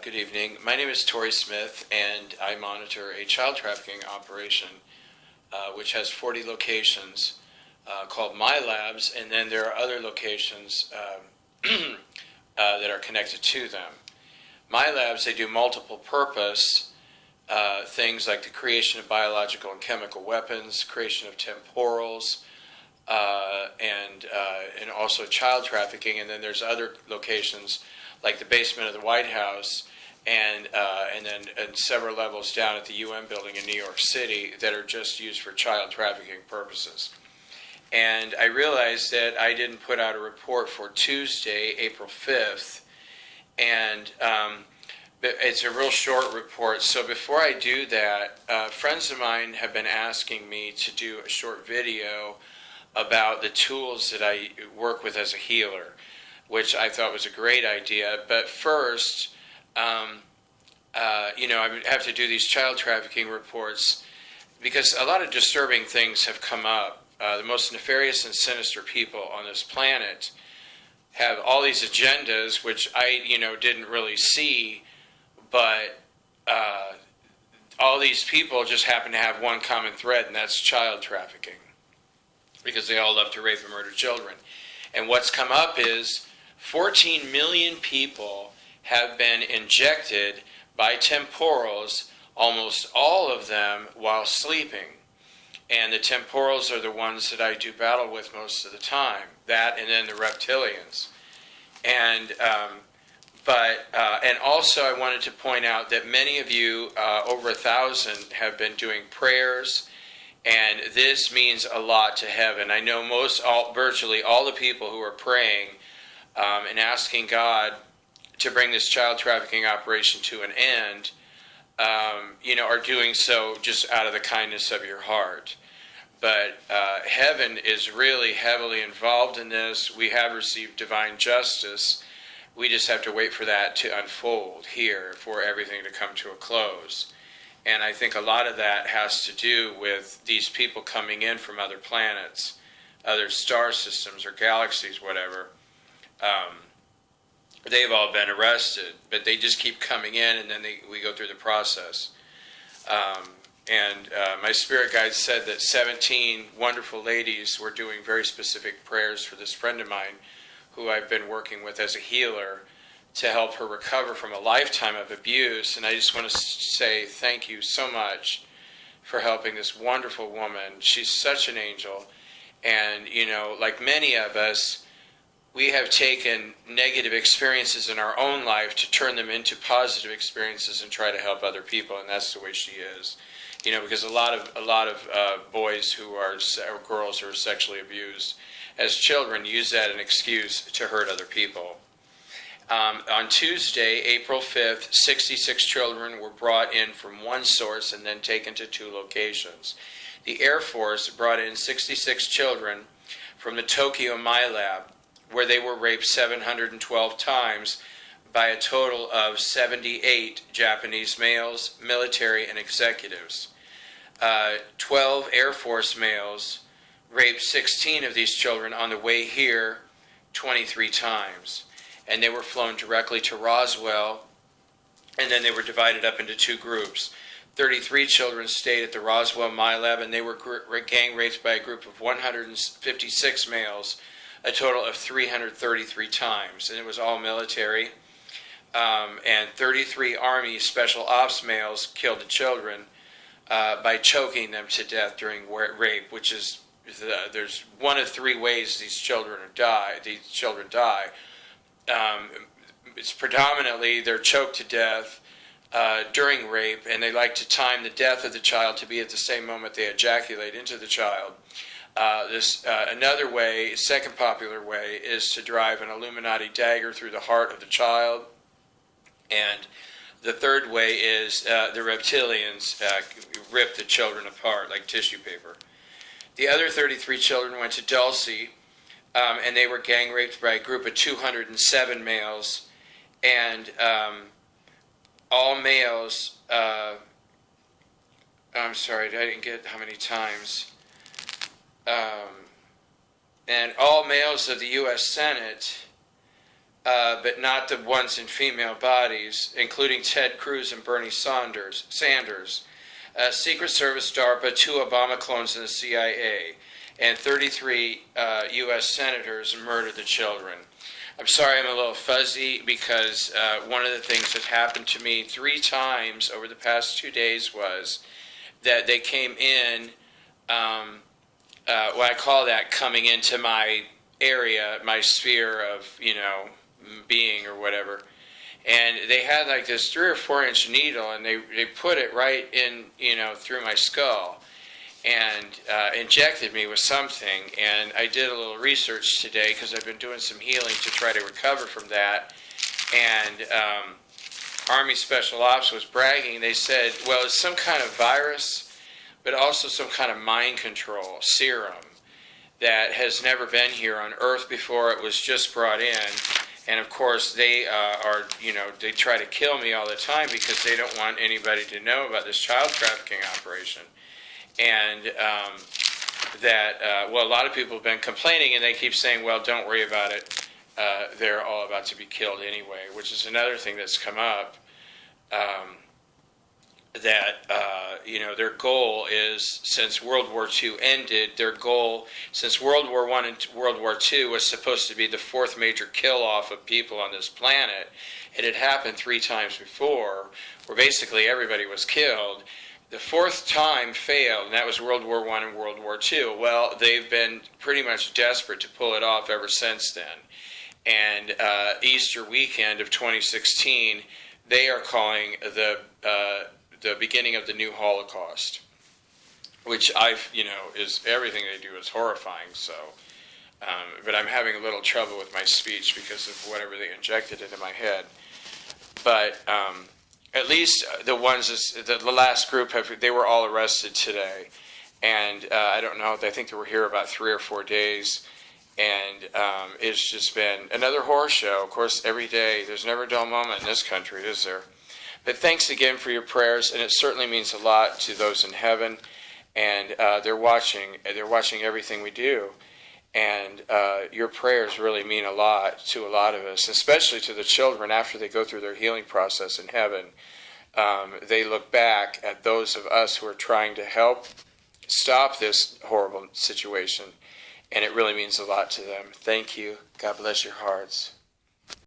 Good evening. My name is Tori Smith, and I monitor a child trafficking operation which has 40 locations called MILABS, and then there are other locations that are connected to them. MILABS, they do multiple purpose things like the creation of biological and chemical weapons, creation of temporals, and also child trafficking. And then there's other locations like the basement of the White House, and then several levels down at the UN building in New York City that are just used for child trafficking purposes. And I realized that I didn't put out a report for Tuesday, April 5th, and it's a real short report. So before I do that, friends of mine have been asking me to do a short video about the tools that I work with as a healer, which I thought was a great idea. But first, I would have to do these child trafficking reports because a lot of disturbing things have come up. The most nefarious and sinister people on this planet have all these agendas, which I, didn't really see, but all these people just happen to have one common thread, and that's child trafficking, because they all love to rape and murder children. And what's come up is 14 million people have been injected by temporals, almost all of them while sleeping. And the temporals are the ones that I do battle with most of the time. That and then the reptilians. And also I wanted to point out that many of you, over 1,000, have been doing prayers, and this means a lot to heaven. I know virtually all the people who are praying and asking God to bring this child trafficking operation to an end, are doing so just out of the kindness of your heart. But heaven is really heavily involved in this. We have received divine justice. We just have to wait for that to unfold here for everything to come to a close. And I think a lot of that has to do with these people coming in from other planets, other star systems or galaxies, whatever. They've all been arrested, but they just keep coming in, and then we go through the process. My spirit guide said that 17 wonderful ladies were doing very specific prayers for this friend of mine who I've been working with as a healer to help her recover from a lifetime of abuse. And I just want to say thank you so much for helping this wonderful woman. She's such an angel. And, like many of us, we have taken negative experiences in our own life to turn them into positive experiences and try to help other people, and that's the way she is. Because a lot of boys or girls who are sexually abused as children use that as an excuse to hurt other people. On Tuesday, April 5th, 66 children were brought in from one source and then taken to 2 locations. The Air Force brought in 66 children from the Tokyo MILAB, where they were raped 712 times by a total of 78 Japanese males, military, and executives. 12 Air Force males raped 16 of these children on the way here 23 times. And they were flown directly to Roswell, and then they were divided up into 2 groups. 33 children stayed at the Roswell MILAB, and they were gang raped by a group of 156 males, a total of 333 times, and it was all military. And 33 Army Special Ops males killed the children by choking them to death during rape, which is there's one of 3 ways these children die. It's predominantly they're choked to death during rape, and they like to time the death of the child to be at the same moment they ejaculate into the child. Another way, second popular way, is to drive an Illuminati dagger through the heart of the child. And the third way is the reptilians rip the children apart like tissue paper. The other 33 children went to Dulce, and they were gang raped by a group of 207 males. And all males, I'm sorry, I didn't get how many times. And all males of the U.S. Senate but not the ones in female bodies, including Ted Cruz and Bernie Sanders, Secret Service, DARPA, 2 Obama clones in the CIA, and 33 U.S. senators murdered the children. I'm sorry I'm a little fuzzy because one of the things that happened to me 3 times over the past 2 days was that they came in, what I call that coming into my area, my sphere of, being or whatever. And they had like this 3 or 4 inch needle, and they put it right in, through my skull, and injected me with something. And I did a little research today because I've been doing some healing to try to recover from that. And Army Special Ops was bragging. They said, well, it's some kind of virus, but also some kind of mind control serum that has never been here on Earth before. It was just brought in. And of course, they they try to kill me all the time because they don't want anybody to know about this child trafficking operation. And a lot of people have been complaining, and they keep saying, well, don't worry about it. They're all about to be killed anyway, which is another thing that's come up. Their goal is, since World War II ended, their goal, since World War I and World War II was supposed to be the 4th major kill-off of people on this planet, it had happened 3 times before, where basically everybody was killed. The 4th time failed, and that was World War I and World War II. Well, they've been pretty much desperate to pull it off ever since then. And Easter weekend of 2016, they are calling the beginning of the new Holocaust, which is everything they do is horrifying. So, but I'm having a little trouble with my speech because of whatever they injected into my head. But at least the ones, the last group, they were all arrested today, and I don't know. I think they were here about 3 or 4 days, and it's just been another horror show. Of course, every day there's never a dull moment in this country, is there? But thanks again for your prayers, and it certainly means a lot to those in heaven, and they're watching everything we do, and your prayers really mean a lot to a lot of us, especially to the children after they go through their healing process in heaven. They look back at those of us who are trying to help stop this horrible situation, and it really means a lot to them. Thank you. God bless your hearts.